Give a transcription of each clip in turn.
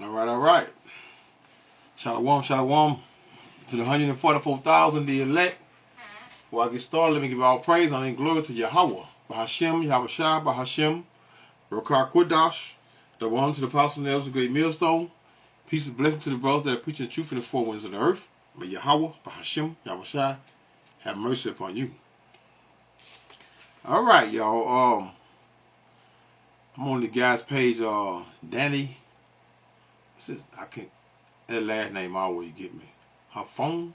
All right. Shalom, shalom to the 144,000, the elect. Before I get started, let me give all praise, honor, and glory to Yahweh. Bahashem, Yahweh Shai, Bahashem, Rokar Kodash, the one to the apostle nails, the great millstone. Peace and blessing to the brothers that are preaching the truth in the four winds of the earth. May Yahweh, Bahashem, Yahweh Shai, have mercy upon you. All right, y'all. I'm on the guy's page, Danny. I can't. That last name always get me. Hafong.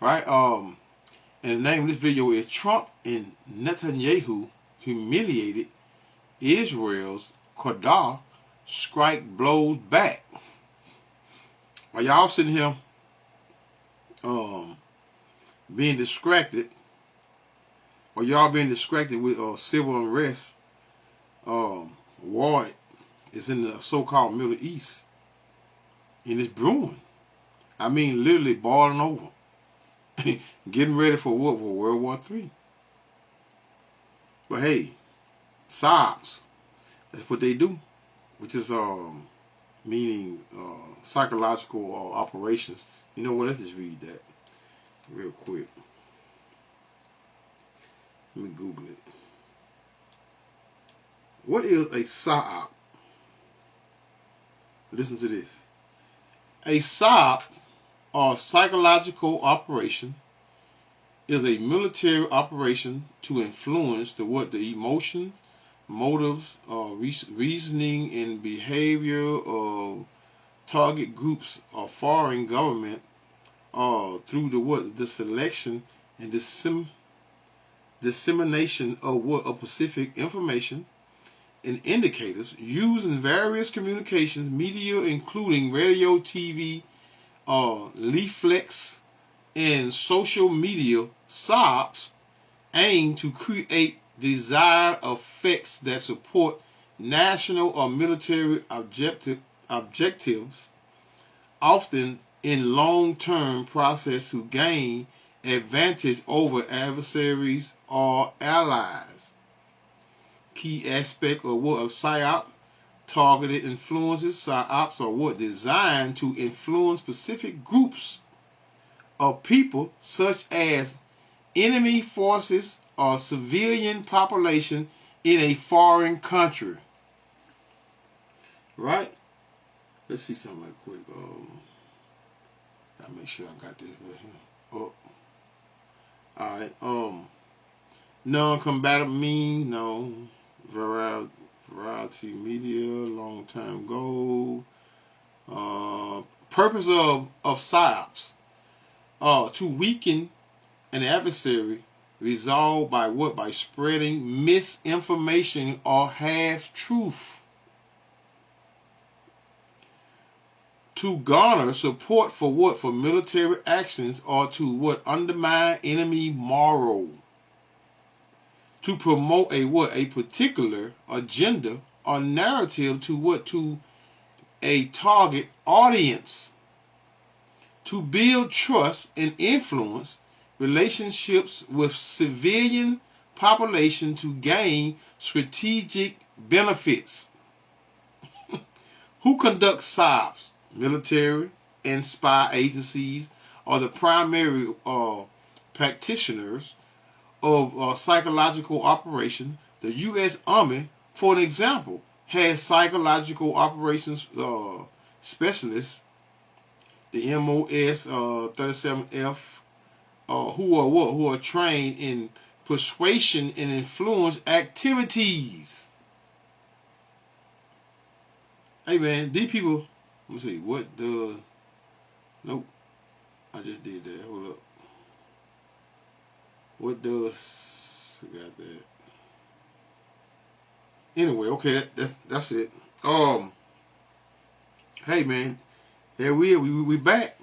Right? And the name of this video is Trump and Netanyahu humiliated Israel's Qatar strike blows back. While y'all sitting here being distracted, while y'all being distracted with civil unrest, war is in the so-called Middle East, and it's brewing. I mean, literally boiling over. Getting ready for what? For World War III. But hey, SOBs, that's what they do, which is meaning psychological operations. You know what? Let's just read that real quick. Let me Google it. What is a SOB? Listen to this. A SOB, or psychological operation, is a military operation to influence the emotion, motives, reasoning, and behavior of target groups or foreign government, through the selection and dissemination of specific information and indicators used in various communications media, including radio, TV, leaflets, and social media. SOBs aim to create desired effects that support national or military objectives, often in long-term process to gain advantage over adversaries or allies. Key aspect of what of PSYOP, targeted influences. PSYOPs are what designed to influence specific groups of people, such as enemy forces or civilian population in a foreign country. Right? Let's see something right quick. I'll make sure I got this right here. Oh. Alright. Non-combative mean, no. Variety media, long-term goal. Purpose of PSYOPs. To weaken an adversary, resolved by what? By spreading misinformation or half-truth. To garner support for what? For military actions, or to what? Undermine enemy morale. To promote a what? A particular agenda or narrative to what? To a target audience. To build trust and influence relationships with civilian population to gain strategic benefits. Who conducts SOBs? Military and spy agencies are the primary practitioners of psychological operation. The U.S. Army, for an example, has psychological operations specialists, the MOS 37F, who are trained in persuasion and influence activities. Hey man, these people. Let me see. What does? Nope. I just did that. Hold up. What does? We got that. Anyway, okay. That's it. Hey man, there we back.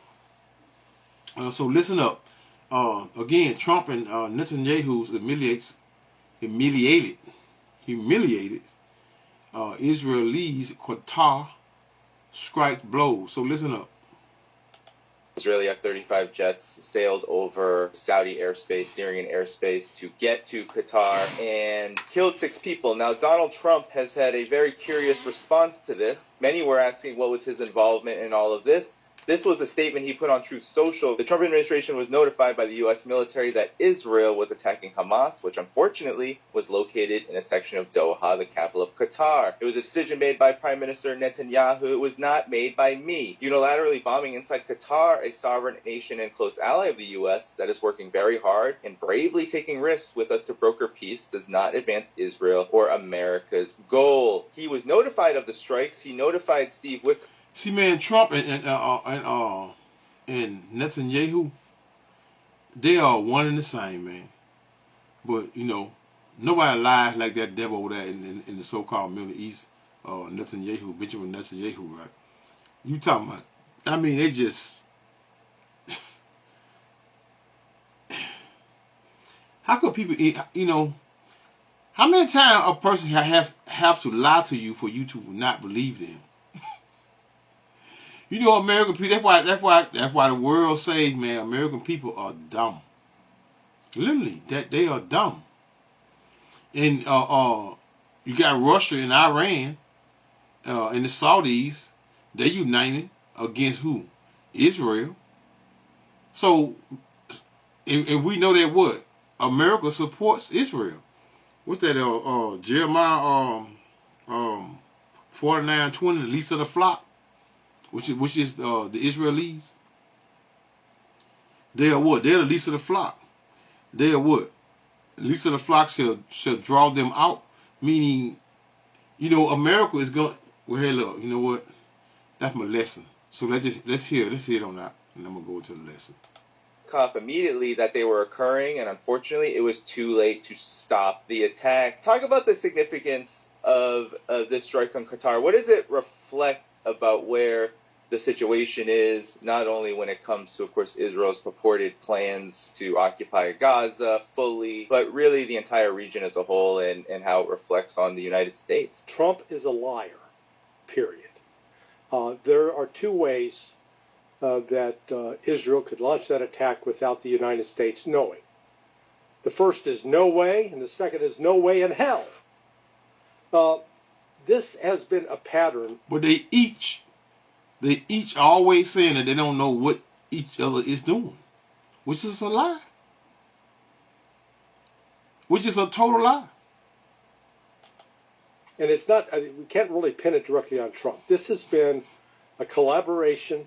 So listen up. Again, Trump and Netanyahu humiliated Israelis Qatar strike blows. So listen up. Israeli F-35 jets sailed over Saudi airspace, Syrian airspace, to get to Qatar and killed 6 people. Now, Donald Trump has had a very curious response to this. Many were asking what was his involvement in all of this. This was a statement he put on Truth Social. The Trump administration was notified by the U.S. military that Israel was attacking Hamas, which unfortunately was located in a section of Doha, the capital of Qatar. It was a decision made by Prime Minister Netanyahu. It was not made by me. Unilaterally bombing inside Qatar, a sovereign nation and close ally of the U.S. that is working very hard and bravely taking risks with us to broker peace, does not advance Israel or America's goal. He was notified of the strikes. He notified Steve Witkoff. See, man, Trump and Netanyahu, they are one and the same, man. But you know, nobody lies like that devil over there in the so-called Middle East. Netanyahu, Benjamin Netanyahu, right? You talking about? I mean, they just. How could people, you know? How many times a person have to lie to you for you to not believe them? You know, American people. That's why the world says, man, American people are dumb. Literally, that they are dumb. And you got Russia and Iran, and the Saudis. They united against who? Israel. So, and we know that what America supports Israel. What's that? Jeremiah 49:20, the least of the flock. Which is the Israelis. They are what? They're the least of the flock. They are what? The least of the flock shall draw them out. Meaning, you know, America is going. Well, hey, look, you know what? That's my lesson. So let's hear it on that, and I'm gonna go into the lesson. Immediately that they were occurring, and unfortunately, it was too late to stop the attack. Talk about the significance of this strike on Qatar. What does it reflect about where the situation is, not only when it comes to, of course, Israel's purported plans to occupy Gaza fully, but really the entire region as a whole, and how it reflects on the United States? Trump is a liar, period. There are 2 ways that Israel could launch that attack without the United States knowing. The first is no way, and the second is no way in hell. This has been a pattern. But they each always saying that they don't know what each other is doing, which is a lie. Which is a total lie. And it's not, we can't really pin it directly on Trump. This has been a collaboration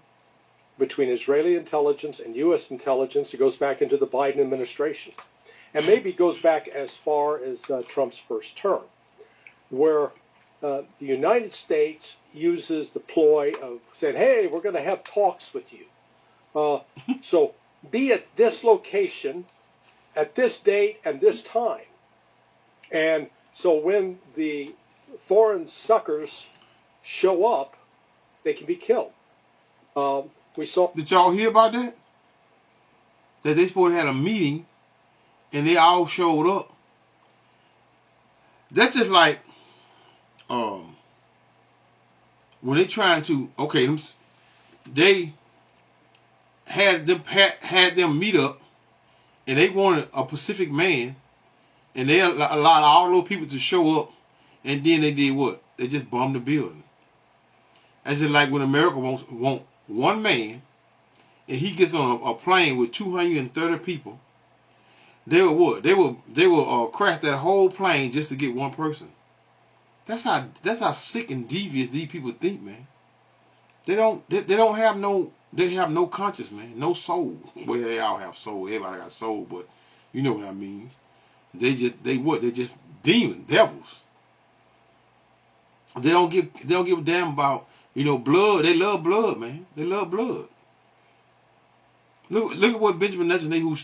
between Israeli intelligence and U.S. intelligence. It goes back into the Biden administration. And maybe it goes back as far as Trump's first term, where the United States uses the ploy of saying, hey, we're going to have talks with you. So be at this location at this date and this time. And so when the foreign suckers show up, they can be killed. We saw. Did y'all hear about that? That they supposed to have a meeting and they all showed up. That's just like when they trying to they had them meet up, and they wanted a Pacific man, and they allowed all those people to show up, and then they did what? They just bombed the building. That's just like when America want one man, and he gets on a plane with 230 people. They will what? They will crash that whole plane just to get one person. That's how sick and devious these people think, man. They have no conscience, man, no soul. Well, they all have soul. Everybody got soul, but you know what I mean. They're just demon devils. They don't give a damn about, you know, blood. They love blood, man. They love blood. Look at what Benjamin Netanyahu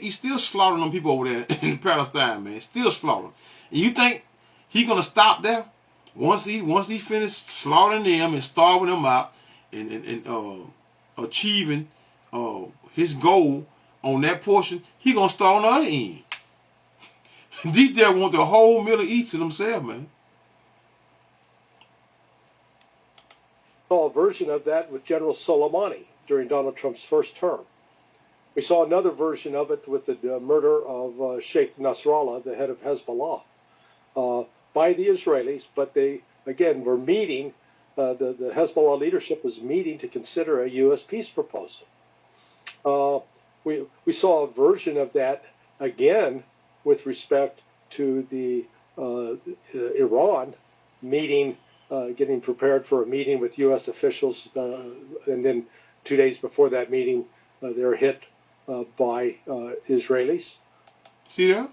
he's still slaughtering them people over there in Palestine, man. Still slaughtering. And you think he's gonna stop there? Once he finished slaughtering them and starving them out and achieving his goal on that portion, he gonna start on the other end. These there want the whole Middle East to themselves, man. A version of that with General Soleimani. during Donald Trump's first term. We saw another version of it with the murder of Sheikh Nasrallah, the head of Hezbollah, by the Israelis, but they, again, were meeting, the Hezbollah leadership was meeting to consider a U.S. peace proposal. We saw a version of that again with respect to the Iran meeting, getting prepared for a meeting with U.S. officials, and then 2 days before that meeting, they're hit by Israelis. See that?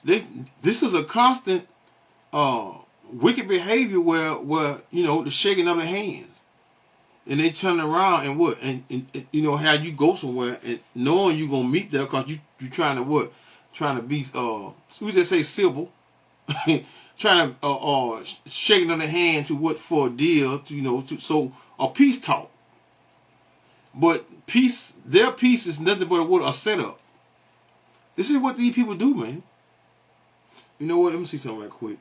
This is a constant wicked behavior where you know, the shaking of the hands, and they turn around and what, and you know, how you go somewhere and knowing you're gonna meet there because you trying to what, trying to be we just say civil, trying to shaking of the hand to what, for a deal, to, you know, so a peace talk. But peace, their peace is nothing but a setup. This is what these people do, man. You know what? Let me see something right quick.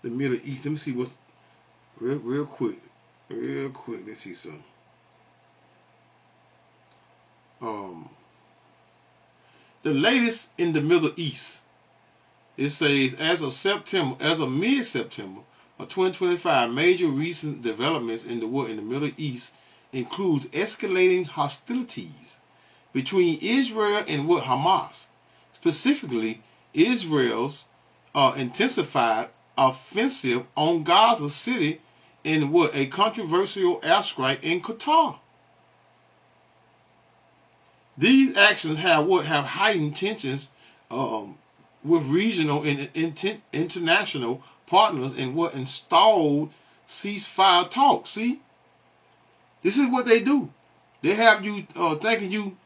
The Middle East. Let me see what's real quick. Real quick. Let's see something. The latest in the Middle East. It says as of mid-September of 2025, major recent developments in the Middle East includes escalating hostilities between Israel and Hamas. Specifically, Israel's intensified offensive on Gaza City in a controversial airstrike in Qatar. These actions have heightened tensions with regional and international partners and installed ceasefire talks. See, this is what they do. They have you thinking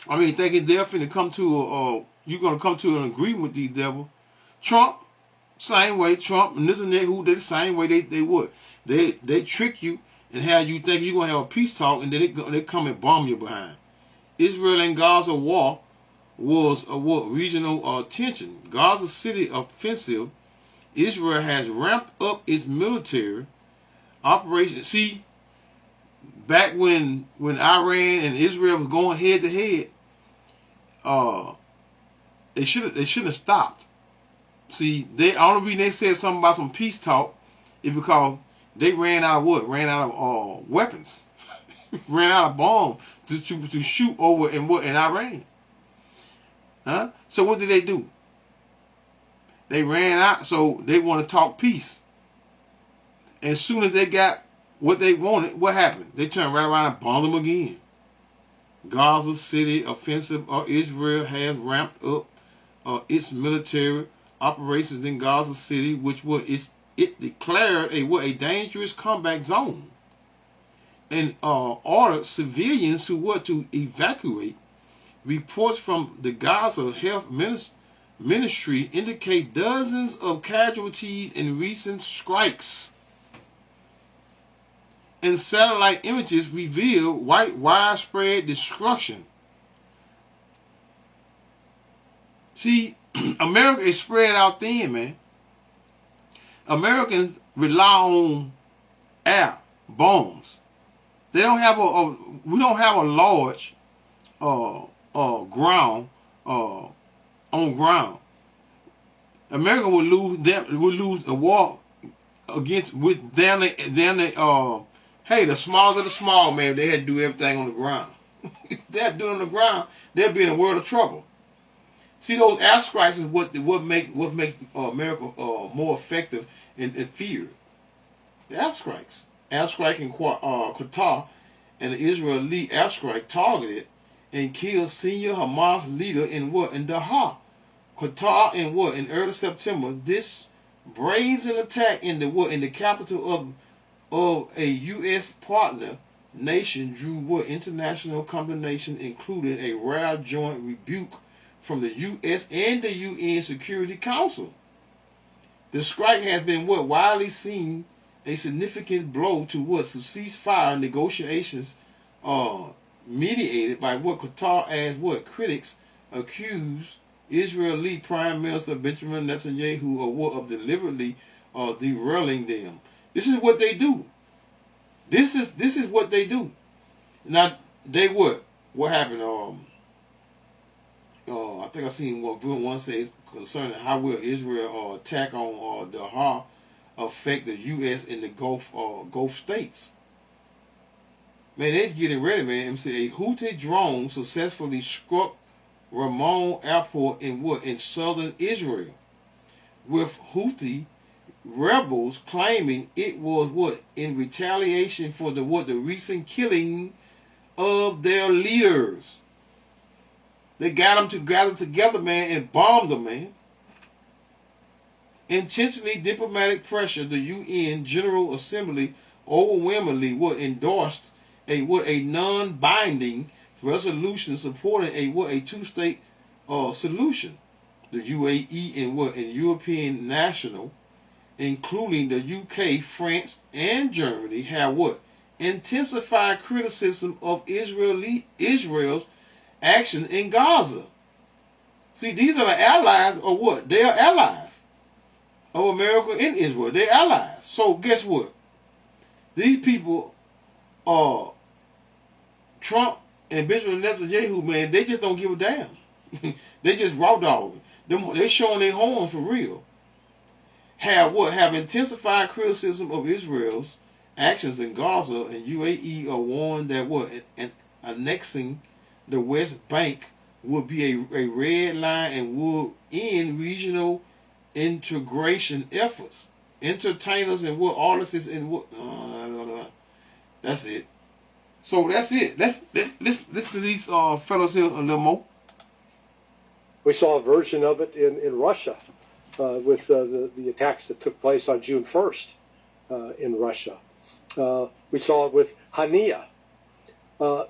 they're finna come to you're gonna come to an agreement with these devils. Trump, same way. Trump and Netanyahu, they the same way they would. They trick you and have you think you're gonna have a peace talk, and then they come and bomb you behind. Israel and Gaza war was a regional tension. Gaza City offensive. Israel has ramped up its military operation. See, back when Iran and Israel was going head to head, they shouldn't have stopped. See, the only reason they said something about some peace talk is because they ran out of what? Ran out of weapons, ran out of bombs to shoot over in Iran. Huh? So what did they do? They ran out, so they want to talk peace. As soon as they got what they wanted, what happened? They turned right around and bombed them again. Gaza City offensive Israel has ramped up its military operations in Gaza City, which it declared a dangerous combat zone, and ordered civilians to evacuate. Reports from the Gaza Health Ministry indicate dozens of casualties in recent strikes, and satellite images reveal widespread destruction. See, America is spread out thin, man. Americans rely on air bombs. They don't have we don't have a large ground on ground. America would lose a war against hey, the smallest of the small, man. They had to do everything on the ground. If they had to do it on the ground, they'd be in a world of trouble. See, those airstrikes is what makes America more effective and feared. The airstrikes. Airstrike in Qatar and the Israeli airstrike targeted and killed senior Hamas leader in Doha, Qatar in early September. This brazen attack in the capital of a U.S. partner nation drew international condemnation, including a rare joint rebuke from the U.S. and the UN Security Council. The strike has been widely seen a significant blow to ceasefire negotiations mediated by Qatar, as critics accuse Israeli Prime Minister Benjamin Netanyahu of deliberately derailing them. This is what they do. This is what they do. Now they would. What happened? I think I seen what one says concerning how will Israel attack on Dahar affect the U.S. in the Gulf states. Man, they's getting ready, man. A Houthi drone successfully struck Ramon Airport in southern Israel, with Houthi rebels claiming it was in retaliation for the recent killing of their leaders. They got them to gather together, man, and bombed them, man. Intentionally diplomatic pressure, the UN General Assembly overwhelmingly endorsed a non-binding resolution supporting a two-state solution. The UAE and European national, including the UK, France, and Germany, have intensified criticism of Israel's action in Gaza. See, these are the allies of what? They are allies of America and Israel. They're allies. So guess what? These people are Trump and Benjamin Netanyahu, man, they just don't give a damn. They just raw dogging. They showing their horns for real. Have intensified criticism of Israel's actions in Gaza, and UAE are warned that annexing the West Bank would be a red line and would end regional integration efforts. Entertainers and artists and that's it. So that's it. Let's listen to these fellows here a little more. We saw a version of it in Russia with the attacks that took place on June 1st in Russia. We saw it with Hania. The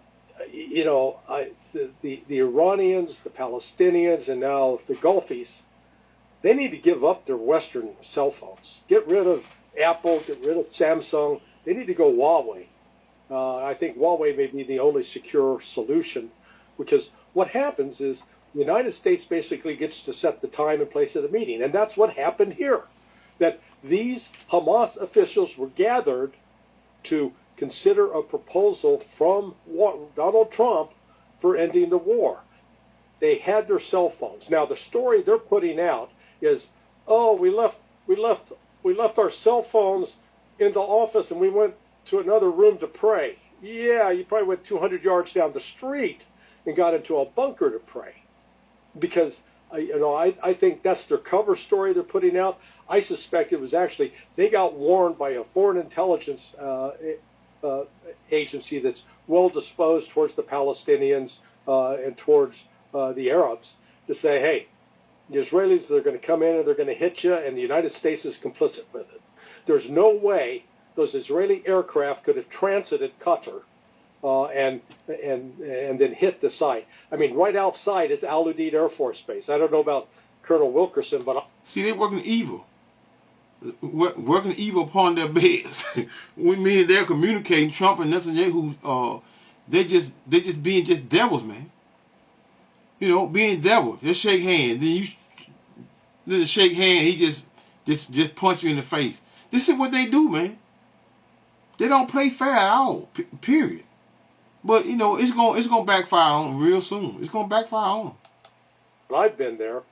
Iranians, the Palestinians, and now the Gulfies, they need to give up their Western cell phones. Get rid of Apple, get rid of Samsung. They need to go Huawei. I think Huawei may be the only secure solution, because what happens is the United States basically gets to set the time and place of the meeting. And that's what happened here, that these Hamas officials were gathered to consider a proposal from Donald Trump for ending the war. They had their cell phones. Now, the story they're putting out is, oh, we left our cell phones in the office and we went to another room to pray. Yeah, you probably went 200 yards down the street and got into a bunker to pray. Because I think that's their cover story they're putting out. I suspect it was actually, they got warned by a foreign intelligence agency that's well disposed towards the Palestinians and towards the Arabs to say, hey, the Israelis, they're going to come in and they're going to hit you, and the United States is complicit with it. There's no way those Israeli aircraft could have transited Qatar and then hit the site. I mean, right outside is Al Udeid Air Force Base. I don't know about Colonel Wilkerson, but see, they're working evil. Working evil upon their beds. We mean they're communicating. Trump and Netanyahu, they just being just devils, man. You know, being devils. Just shake hands. Then shake hand. He just punch you in the face. This is what they do, man. They don't play fair at all. Period. But you know, it's gonna backfire on them real soon. It's gonna backfire on them. I've been there.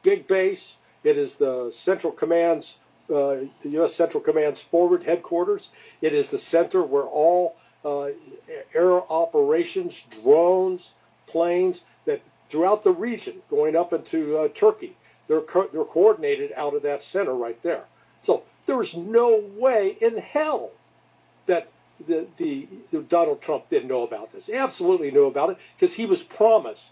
Big base. It is the Central Command's, the U.S. Central Command's forward headquarters. It is the center where all air operations, drones, planes that throughout the region going up into Turkey, they're coordinated out of that center right there. So there's no way in hell that the Donald Trump didn't know about this. He absolutely knew about it, because he was promised,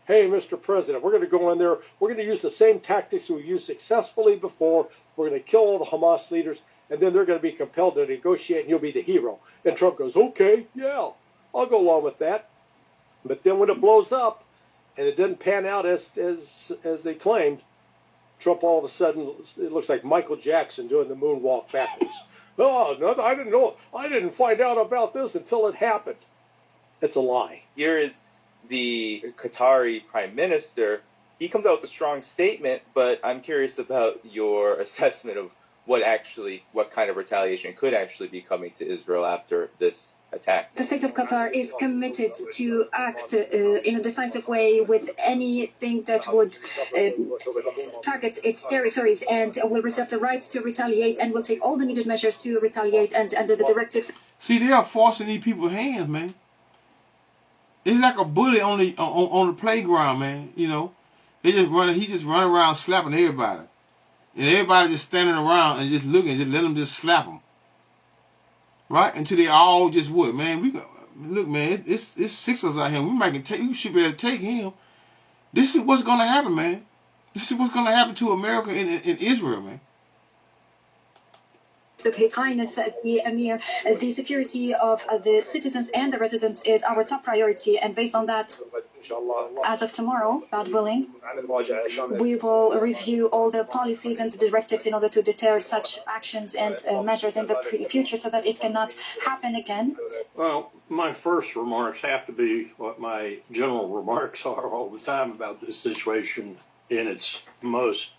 hey, Mr. President, we're going to go in there, we're going to use the same tactics we used successfully before, we're going to kill all the Hamas leaders, and then they're going to be compelled to negotiate, and you'll be the hero. And Trump goes, okay, yeah, I'll go along with that. But then when it blows up, and it didn't pan out as they claimed, Trump all of a sudden, it looks like Michael Jackson doing the moonwalk backwards. Oh, no, I didn't know. I didn't find out about this until it happened. It's a lie. Here is the Qatari prime minister. He comes out with a strong statement, but I'm curious about your assessment of what kind of retaliation could actually be coming to Israel after this attack. The state of Qatar is committed to act in a decisive way with anything that would target its territories, and will reserve the right to retaliate, and will take all the needed measures to retaliate and under the directives. See, they are forcing these people's hands, man. It's like a bully on the playground, man. You know, he just run around slapping everybody, and everybody just standing around and just looking, just let them just slap them, right? Until they all just what, man? We got look, man. It's six of us out here. We should be able to take him. This is what's gonna happen, man. This is what's gonna happen to America and Israel, man. Of His Highness the Emir, the security of the citizens and the residents is our top priority, and based on that, as of tomorrow, God willing, we will review all the policies and the directives in order to deter such actions and measures in the future so that it cannot happen again. Well, my first remarks have to be what my general remarks are all the time about this situation in its most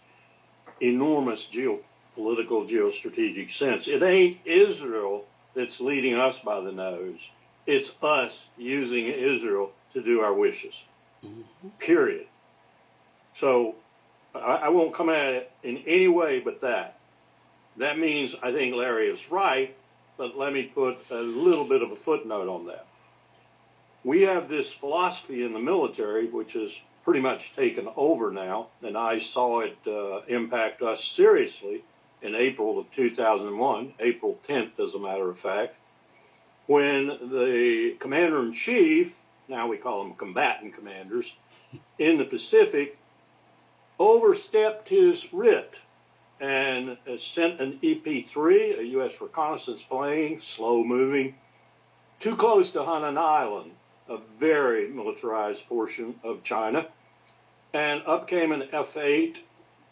enormous geopolitical, geostrategic sense. It ain't Israel that's leading us by the nose. It's us using Israel to do our wishes. Period. So I won't come at it in any way but that. That means I think Larry is right, but let me put a little bit of a footnote on that. We have this philosophy in the military, which is pretty much taken over now, and I saw it impact us seriously in April of 2001, April 10th, as a matter of fact, when the commander-in-chief, now we call them combatant commanders, in the Pacific, overstepped his writ and sent an EP-3, a U.S. reconnaissance plane, slow-moving, too close to Hainan Island, a very militarized portion of China, and up came an F-8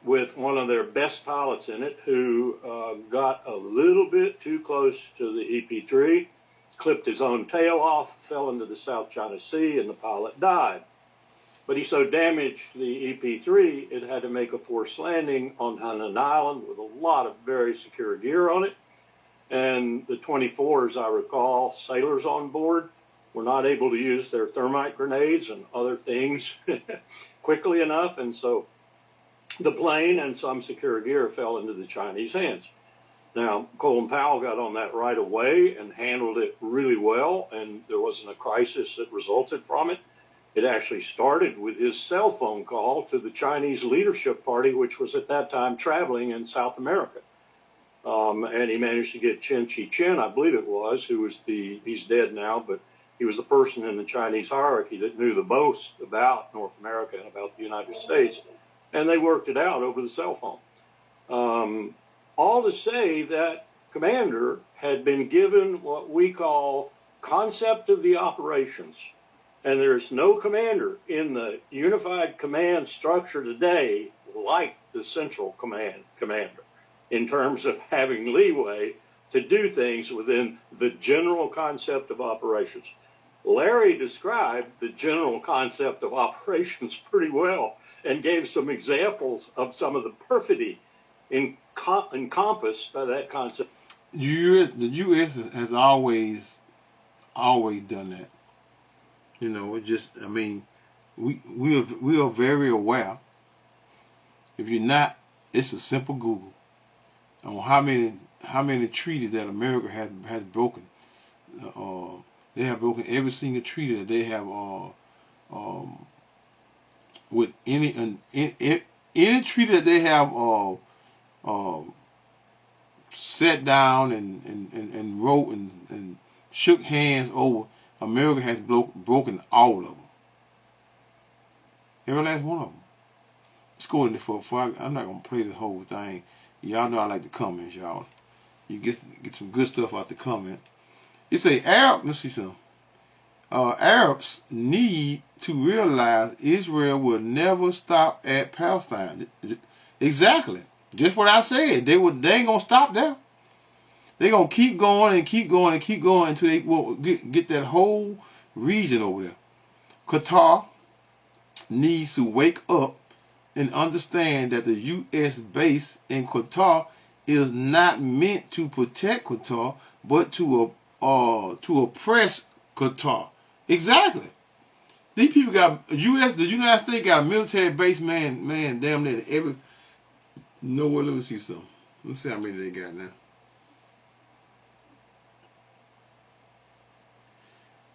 with one of their best pilots in it who got a little bit too close to the EP-3, clipped his own tail off, fell into the South China Sea, and the pilot died. But he so damaged the EP-3, it had to make a forced landing on Hainan Island with a lot of very secure gear on it. And the 24, as I recall, sailors on board were not able to use their thermite grenades and other things quickly enough. And so the plane and some secure gear fell into the Chinese hands. Now, Colin Powell got on that right away and handled it really well, and there wasn't a crisis that resulted from it. It actually started with his cell phone call to the Chinese Leadership Party, which was at that time traveling in South America. And he managed to get Chen Chi-chen, I believe it was, he's dead now, but he was the person in the Chinese hierarchy that knew the most about North America and about the United States. And they worked it out over the cell phone. All to say that commander had been given what we call concept of the operations. And there's no commander in the unified command structure today like the central commander in terms of having leeway to do things within the general concept of operations. Larry described the general concept of operations pretty well and gave some examples of some of the perfidy encompassed by that concept. The U.S. has always done that. You know, it just, I mean, we are very aware. If you're not, it's a simple Google on how many treaties that America has broken. They have broken every single treaty that they have with any treaty that they have sat down and wrote and shook hands over. America has broken all of them. Every last one of them. Let's go in there I'm not going to play the whole thing. Y'all know I like the comments, y'all. You get some good stuff out the comment. It say let's see some. Arabs need to realize Israel will never stop at Palestine. Exactly. Just what I said. They ain't going to stop there. They're going to keep going and keep going and keep going until they get that whole region over there. Qatar needs to wake up and understand that the U.S. base in Qatar is not meant to protect Qatar, but to to oppress Qatar. Exactly. These people got the United States got a military base, man, damn near every. No, what? Let me see something. Let me see how many they got now.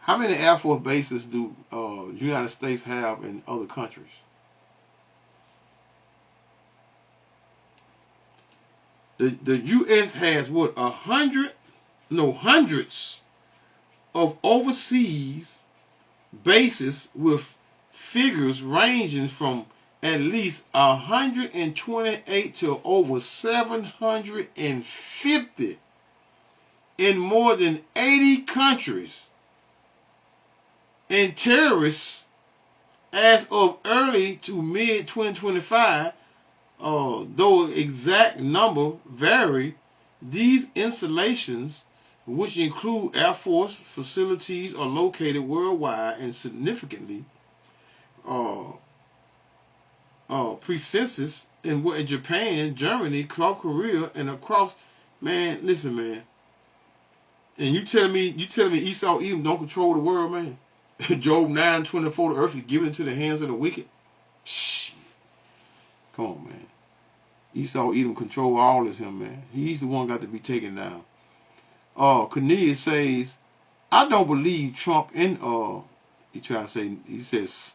How many Air Force bases do United States have in other countries? The U.S. has what, hundreds of overseas bases with figures ranging from at least 128 to over 750 in more than 80 countries. And terrorists, as of early to mid 2025, though exact number vary, these installations, which include Air Force facilities, are located worldwide and significantly presences in Japan, Germany, South Korea, and across. Man, listen, man. And you telling me Esau, Edom don't control the world, man? Job 9:24, the earth is given into the hands of the wicked. Shh. Come on, man. Esau, Edom control all this him, man. He's the one got to be taken down. Cornelius says, I don't believe Trump in he tried to say, he says,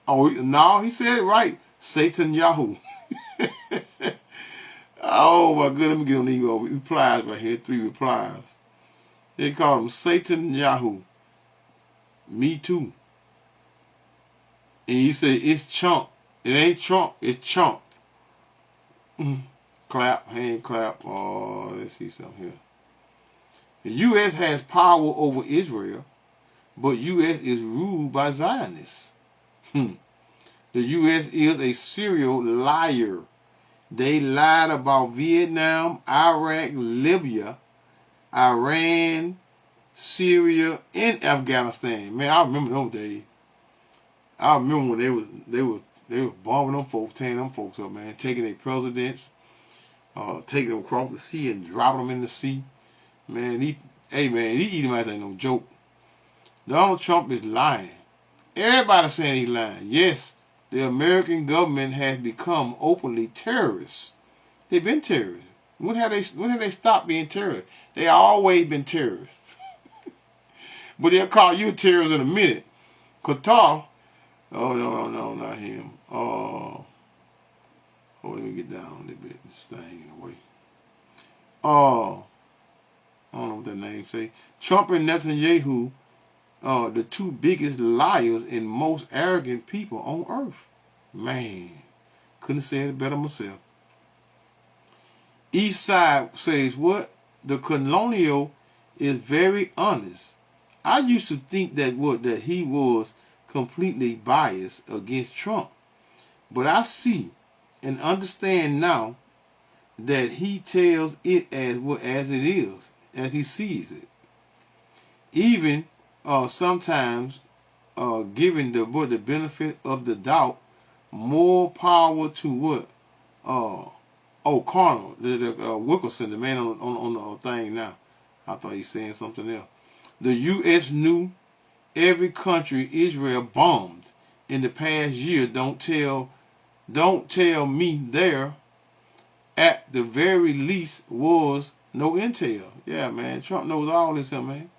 no, he said it right. Satan Yahoo. Oh my goodness, let me get on these replies right here. 3 replies. They call him Satan Yahoo. Me too. And he said it's chump. It ain't Trump, it's chump. Clap, hand clap. Oh, let's see something here. The U.S. has power over Israel, but U.S. is ruled by Zionists. The U.S. is a serial liar. They lied about Vietnam, Iraq, Libya, Iran, Syria, and Afghanistan. Man, I remember those days. I remember when they were bombing them folks, tearing them folks up, man, taking their presidents, taking them across the sea and dropping them in the sea. Man, these Edomites ain't no joke. Donald Trump is lying. Everybody's saying he's lying. Yes, the American government has become openly terrorists. They've been terrorists. When have they stopped being terrorists? They always been terrorists. But they'll call you a terrorist in a minute. Qatar, no, not him. Let me get down a little bit. This thing in the way. I don't know what that name say. Trump and Netanyahu, the 2 biggest liars and most arrogant people on earth. Man, couldn't have said it better myself. East Side says, what? The colonial is very honest. I used to think that he was completely biased against Trump. But I see and understand now that he tells it as it is, as he sees it. Even sometimes giving the benefit of the doubt, more power to what? Connor, the Wilkerson, the man on the thing now. I thought he's saying something else. The U.S. knew every country Israel bombed in the past year. Don't tell me there at the very least was no intel. Yeah, man, Trump knows all this here, man.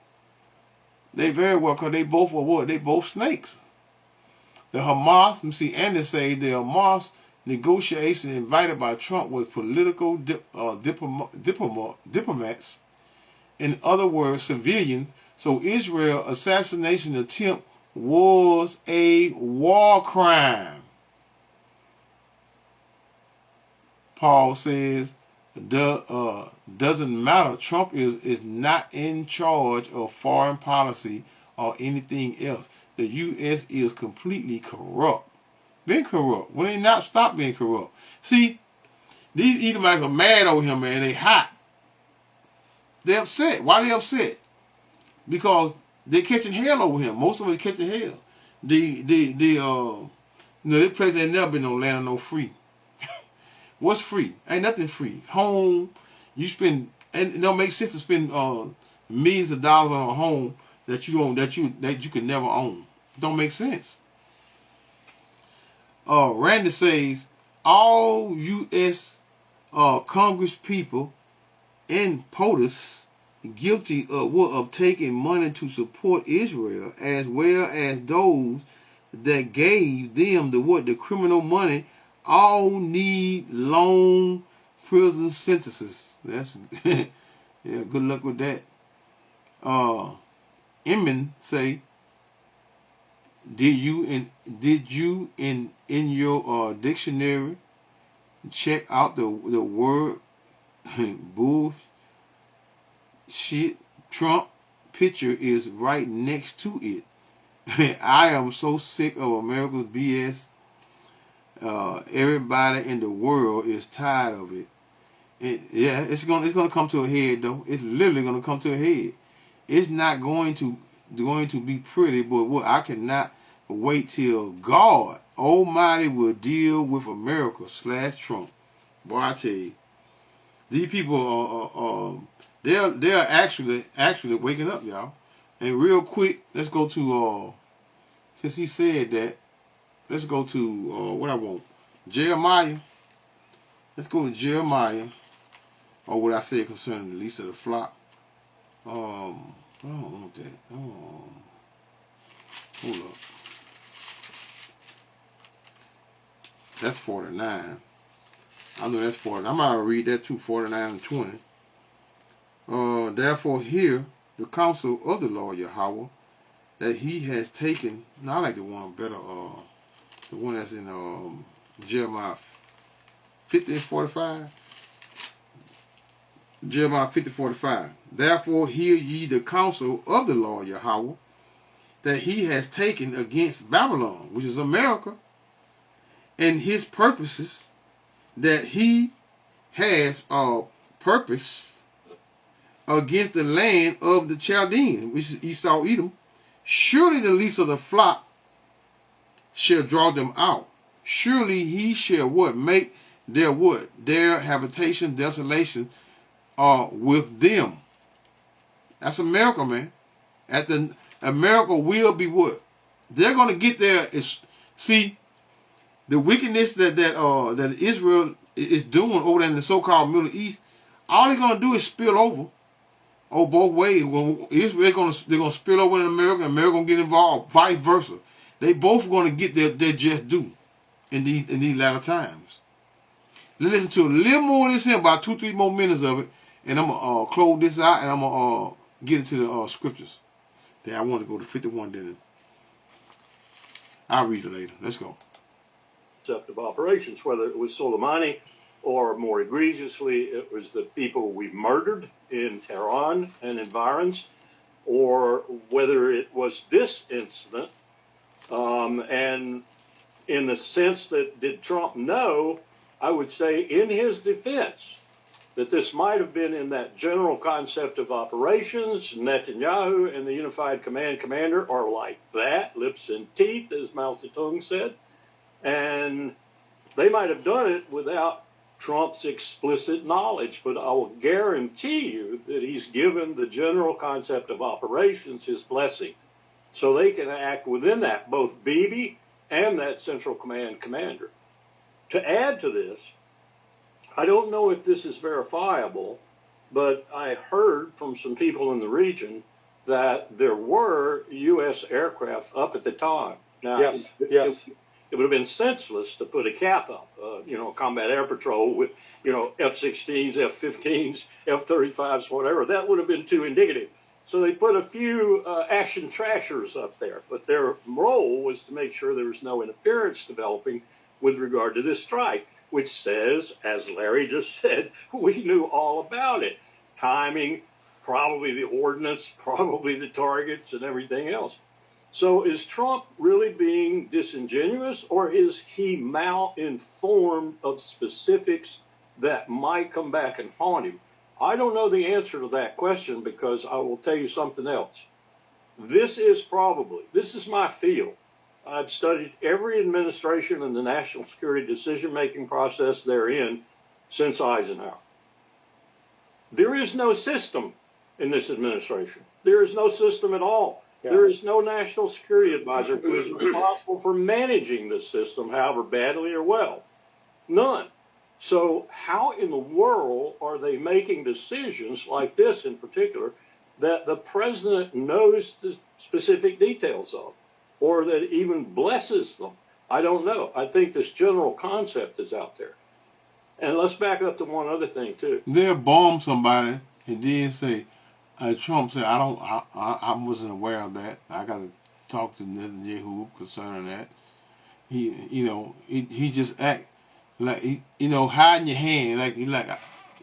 They very well, because they both were what? They both snakes. The Hamas, let me see, Andy say the Hamas negotiation invited by Trump was political diplomats. In other words, civilians. So Israel assassination attempt was a war crime. Paul says, doesn't matter. Trump is not in charge of foreign policy or anything else. The U.S. is completely corrupt. Been corrupt. When they not stop being corrupt. See, these Edomites are mad over him, man. They hot. They upset. Why they upset? Because they're catching hell over him. Most of us catching hell. This place ain't never been no land of no free. What's free? Ain't nothing free. Home, you spend, and it don't make sense to spend millions of dollars on a home that you could never own. It don't make sense. Randy says all U.S. Congress people and POTUS guilty of taking money to support Israel, as well as those that gave them the criminal money, all need long prison sentences. That's yeah. Good luck with that. Emin say, did you in your dictionary check out the word bullshit? Trump picture is right next to it. I am so sick of America's BS. Everybody in the world is tired of it. Yeah, it's gonna come to a head though. It's literally gonna come to a head. It's not going to be pretty, but what I cannot wait till God Almighty will deal with America / Trump. Boy, I tell you, these people they're actually waking up, y'all. And real quick, let's go to since he said that, let's go to what I want. Jeremiah. Let's go to Jeremiah. Or what I said concerning the least of the flock. I don't want that. Hold up. That's 49. I know that's 40. I'm going to read that too, 49 and 20. Therefore hear the counsel of the Lord Yahweh, that he has taken. Now I like the one better, the one that's in Jeremiah 50 and 45. Jeremiah 50:45. Therefore hear ye the counsel of the Lord Yahweh, that he has taken against Babylon, which is America, and his purposes that he has purpose against the land of the Chaldeans, which is Esau, Edom. Surely the least of the flock shall draw them out. Surely he shall what? Make their what? Their habitation desolation with them. That's America, man. America will be what? They're gonna get there. See, the wickedness that Israel is doing over there in the so-called Middle East. All they're gonna do is spill over, both ways. When Israel they're gonna spill over in America, and America gonna get involved. Vice versa. They both gonna get their just due in these latter times. Let's listen to a little more of this here, about 2-3 more minutes of it. And I'm going to close this out, and I'm going to get into the scriptures. Then I want to go to 51, then I'll read it later. Let's go. Concept of operations, whether it was Soleimani or more egregiously, it was the people we murdered in Tehran and environs, or whether it was this incident. And in the sense that did Trump know, I would say in his defense, that this might have been in that general concept of operations. Netanyahu and the Unified Command Commander are like that, lips and teeth, as Mao Zedong said. And they might have done it without Trump's explicit knowledge, but I will guarantee you that he's given the general concept of operations his blessing. So they can act within that, both Bibi and that Central Command Commander. To add to this, I don't know if this is verifiable, but I heard from some people in the region that there were U.S. aircraft up at the time. Now, yes. It would have been senseless to put a cap up, combat air patrol with, F-16s, F-15s, F-35s, whatever. That would have been too indicative. So they put a few action trashers up there, but their role was to make sure there was no interference developing with regard to this strike, which says, as Larry just said, we knew all about it. Timing, probably the ordnance, probably the targets and everything else. So is Trump really being disingenuous, or is he mal-informed of specifics that might come back and haunt him? I don't know the answer to that question, because I will tell you something else. This is my field. I've studied every administration and the national security decision-making process therein since Eisenhower. There is no system in this administration. There is no system at all. Yeah. There is no national security advisor who is responsible for managing this system, however badly or well. None. So how in the world are they making decisions like this in particular that the president knows the specific details of, or that even blesses them? I don't know. I think this general concept is out there. And let's back up to one other thing too. They'll bomb somebody and then say, Trump said, I wasn't aware of that. I got to talk to Netanyahu concerning that. He just act like, hiding your hand.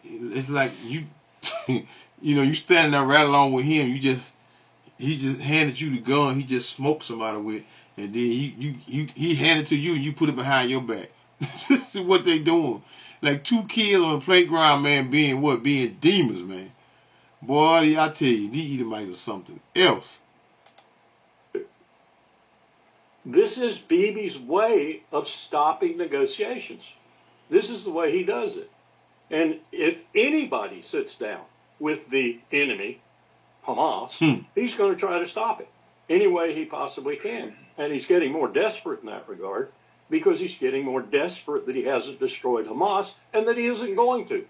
It's like you, you standing there right along with him. He just handed you the gun. He just smoked somebody with, and then he handed it to you and you put it behind your back. This is what they doing. Like 2 kids on the playground, man, being demons, man. Boy, I tell you, these Edomites are something else. This is Bibi's way of stopping negotiations. This is the way he does it. And if anybody sits down with the enemy, Hamas, he's going to try to stop it any way he possibly can. And he's getting more desperate in that regard because he's getting more desperate that he hasn't destroyed Hamas and that he isn't going to.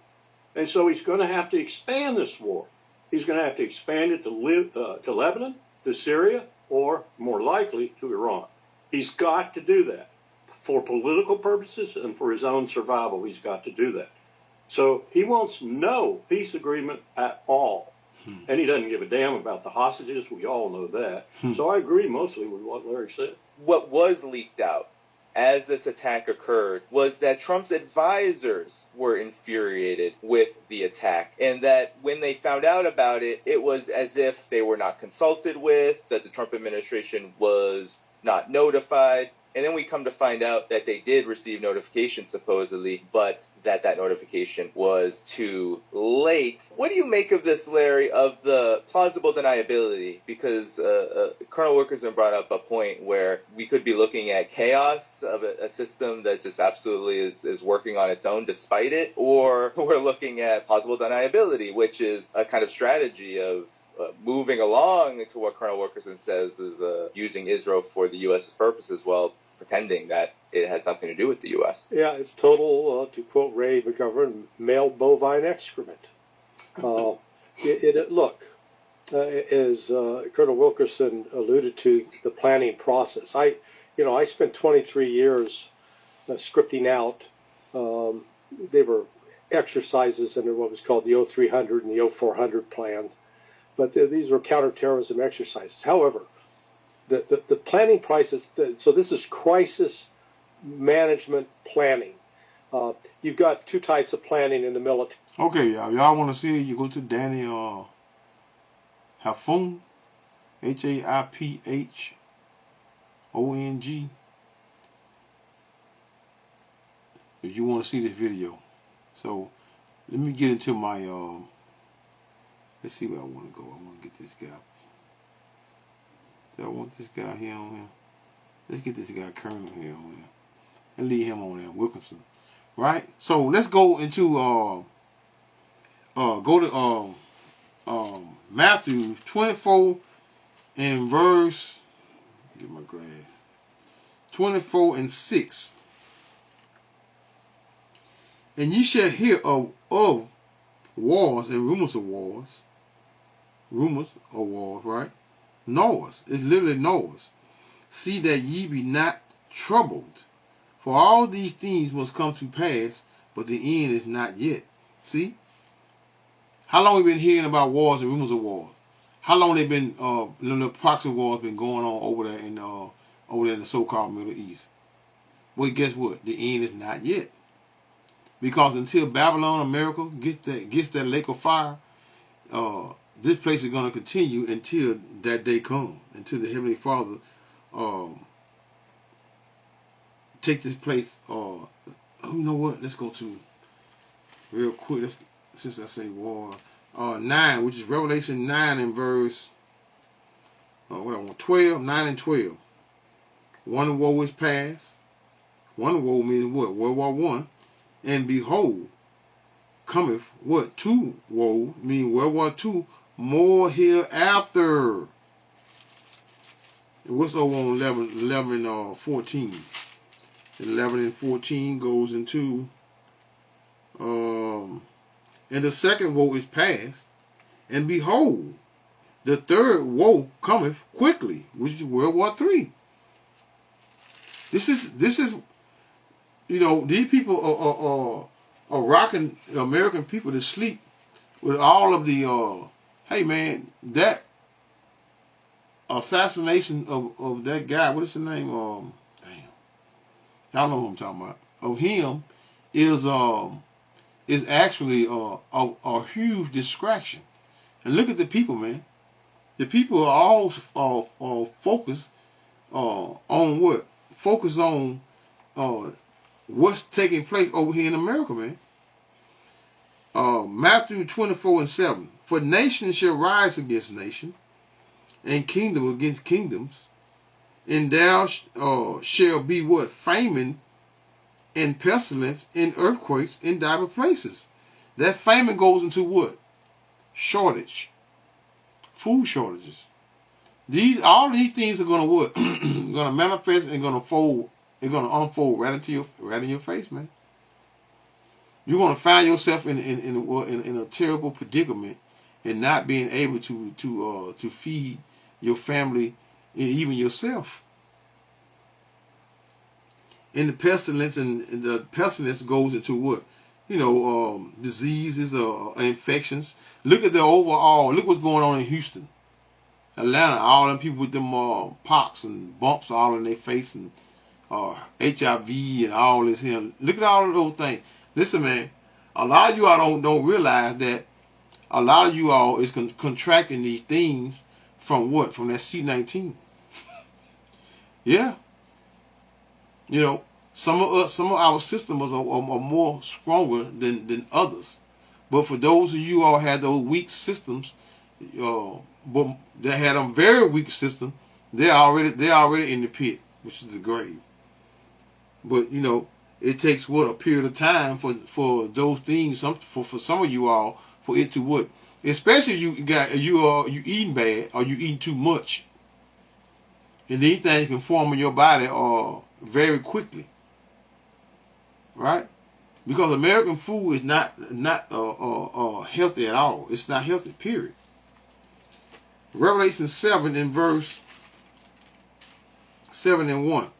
And so he's going to have to expand this war. He's going to have to expand it to Lebanon, to Syria, or more likely to Iran. He's got to do that. For political purposes and for his own survival, he's got to do that. So he wants no peace agreement at all. And he doesn't give a damn about the hostages. We all know that. So I agree mostly with what Larry said. What was leaked out as this attack occurred was that Trump's advisors were infuriated with the attack, and that when they found out about it, it was as if they were not consulted with, that the Trump administration was not notified. And then we come to find out that they did receive notification, supposedly, but that notification was too late. What do you make of this, Larry, of the plausible deniability? Because Colonel Wilkerson brought up a point where we could be looking at chaos of a system that just absolutely is working on its own despite it, or we're looking at plausible deniability, which is a kind of strategy of moving along to what Colonel Wilkerson says is using Israel for the U.S.'s purposes while pretending that it has nothing to do with the U.S. Yeah, it's total, to quote Ray McGovern, male bovine excrement. Look, as Colonel Wilkerson alluded to, the planning process. I spent 23 years scripting out. They were exercises under what was called the 0300 and the 0400 plan. But these were counterterrorism exercises. However, the planning process, so this is crisis management planning. You've got 2 types of planning in the military. Okay, y'all want to see it? You go to Danny Hafong, Haphong. If you want to see this video. So, let me get into my... let's see where I want to go. I want to get this guy. Do I want this guy here on here? Let's get this guy Colonel here on here. And leave him on there, Wilkerson. Right? So let's go into Matthew 24 and verse, get my glass, 24 and 6. And ye shall hear of wars and rumors of wars. Rumors of wars, right? Noah's. It's literally Noah's. See that ye be not troubled. For all these things must come to pass, but the end is not yet. See? How long have we been hearing about wars and rumors of wars? How long they been the proxy wars been going on over there in the so-called Middle East? Well, guess what? The end is not yet. Because until Babylon, America, gets that lake of fire, this place is going to continue until that day comes, until the Heavenly Father take this place. You know what? Let's go to real quick. Since I say war, 9, which is Revelation 9 and verse 12, 9 and 12. One woe is past. One woe means what? World War I. And behold, cometh what? 2 woe, mean World War II, more hereafter. What's over on 11 14? 11 and 14 goes into, and the second woe is past, and behold, the third woe cometh quickly, which is World War III. This is, these people are rocking American people to sleep with all of the, hey man, that assassination of that guy, what is his name? Y'all know who I'm talking about. Of him is actually a huge distraction. And look at the people, man. The people are all focused on what? Focus on what's taking place over here in America, man. Matthew 24 and 7. For nation shall rise against nation, and kingdom against kingdoms, and thou shall be what? Famine and pestilence and earthquakes in diverse places. That famine goes into what? Shortage. Food shortages. All these things are gonna what? Gonna manifest and gonna fold. They're gonna unfold right in your face, man. You're gonna find yourself in a terrible predicament and not being able to feed your family and even yourself. And the pestilence and the pestilence goes into what? Diseases or infections. Look at the overall. Look what's going on in Houston, Atlanta. All them people with them pox and bumps all in their face and HIV and all this here. Look at all of those things. Listen, man. A lot of you all don't realize that a lot of you all is contracting these things from what? From that C-19. Yeah. Some of our systems are more stronger than others. But for those of you all had those weak systems, but that had a very weak system, they're already in the pit, which is the grave. But it takes a period of time for those things, for some of you all, for it to what? Especially if you eating bad or you eating too much. And these things can form in your body very quickly. Right? Because American food is not healthy at all. It's not healthy, period. Revelation 7 in verse 7 and 1.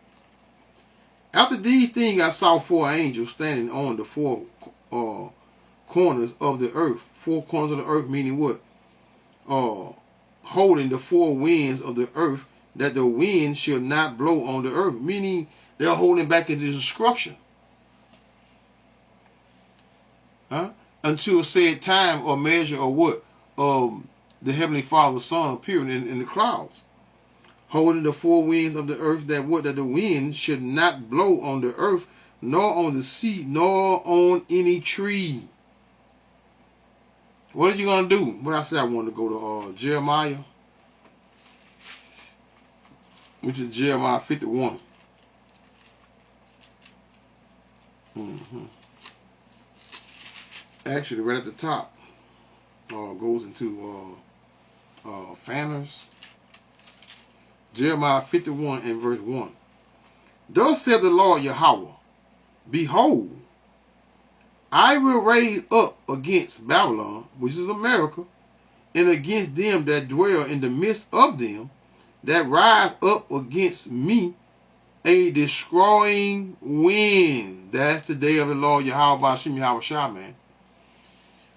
After these things I saw 4 angels standing on the 4 corners of the earth. 4 corners of the earth meaning what? Holding the 4 winds of the earth, that the wind should not blow on the earth. Meaning they're holding back the destruction. Until said time or measure or what? The Heavenly Father's Son appearing in the clouds. Holding the 4 winds of the earth, that the wind should not blow on the earth, nor on the sea, nor on any tree. What are you going to do? What I said I wanted to go to Jeremiah, which is Jeremiah 51. Actually, right at the top, goes into fanners. Jeremiah 51 and verse 1. Thus said the Lord Yahweh, behold, I will raise up against Babylon, which is America, and against them that dwell in the midst of them, that rise up against me, a destroying wind. That's the day of the Lord Yahweh Bashim Yahushua, man.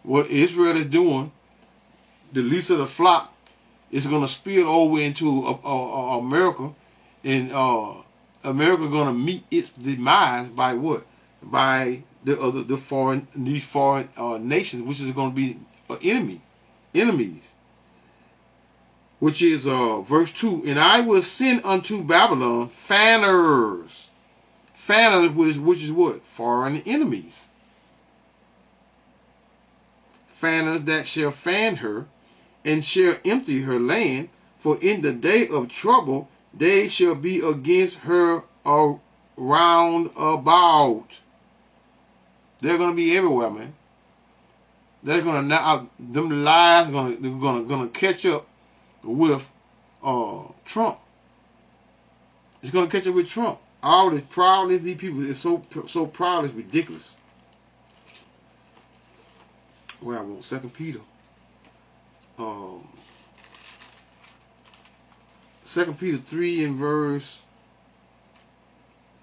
What Israel is doing, the least of the flock, is going to spill over into America, and America going to meet its demise by what? By these foreign nations, which is going to be enemies. Which is verse 2. And I will send unto Babylon fanners, which is what? Foreign enemies. Fanners that shall fan her, and shall empty her land, for in the day of trouble they shall be against her round about. They're going to be everywhere, man. they're gonna now them lies gonna catch up with Trump. It's gonna catch up with Trump. All this proudness, these people is so proud, it's ridiculous. Well, I want 2 Peter. 2 Peter 3 and verse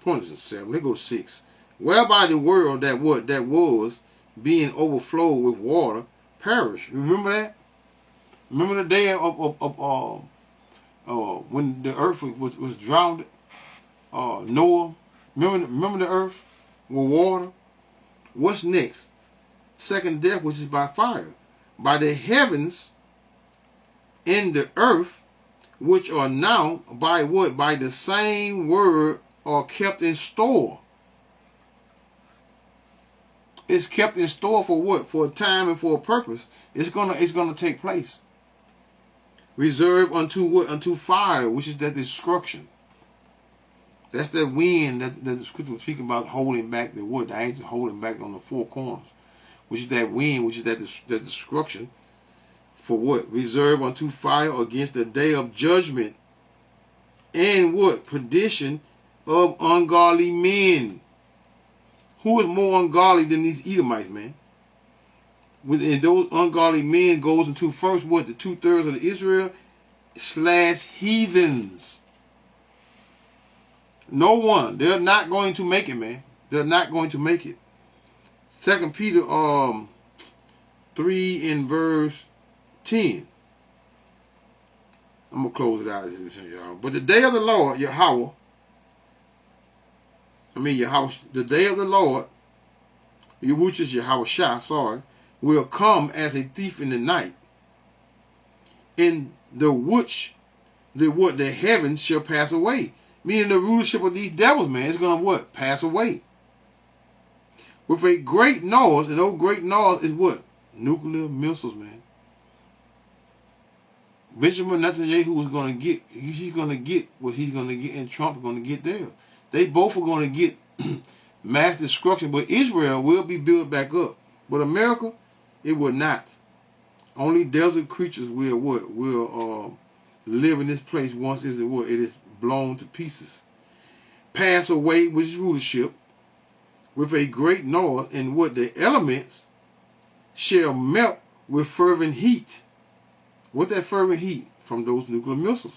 7. Let's go to 6. Whereby the world that was being overflowed with water perished. Remember that? Remember the day of when the earth was drowned? Noah. Remember the earth with water? What's next? Second death, which is by fire. By the heavens and the earth, which are now by what? By the same word are kept in store. It's kept in store for what? For a time and for a purpose. It's gonna take place. Reserved unto what? Unto fire, which is that destruction. That's that wind that the scripture was speaking about, holding back the wood. The angels holding back on the four corners, which is that wind, which is that destruction. For what? Reserved unto fire against the day of judgment, and what? Perdition of ungodly men. Who is more ungodly than these Edomites, man? And those ungodly men goes into first what? The 2/3 of the Israel / heathens. No one. They're not going to make it, man. They're not going to make it. 2 Peter 3 and verse 10. I'm going to close it out, y'all. But the day of the Lord, the day of the Lord, which is Yahweh, will come as a thief in the night, in the which the heavens shall pass away. Meaning the rulership of these devils, man, is going to what? Pass away. With a great noise, and those great noise is what? Nuclear missiles, man. Benjamin Netanyahu was going to get, he's going to get what he's going to get, and Trump is going to get there. They both are going to get mass destruction, but Israel will be built back up. But America, it will not. Only desert creatures will what? Will live in this place once it is blown to pieces. Pass away, which is rulership, with a great noise, and what? The elements shall melt with fervent heat. What's that fervent heat? From those nuclear missiles.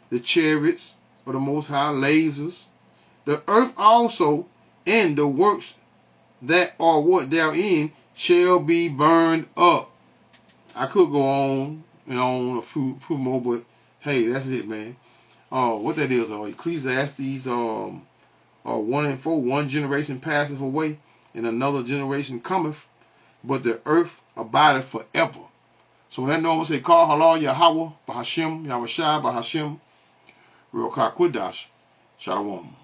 The chariots of the Most High, lasers. The earth also, and the works that are what therein shall be burned up. I could go on and on a few more, but hey, that's it, man. What that is, Ecclesiastes 1 and 4, one generation passeth away, and another generation cometh, but the earth abideth forever. So when that normal say, call halal Yahweh, Bahashem, Yahweh Shai, Bahashem, Real Kwadash, Shalom.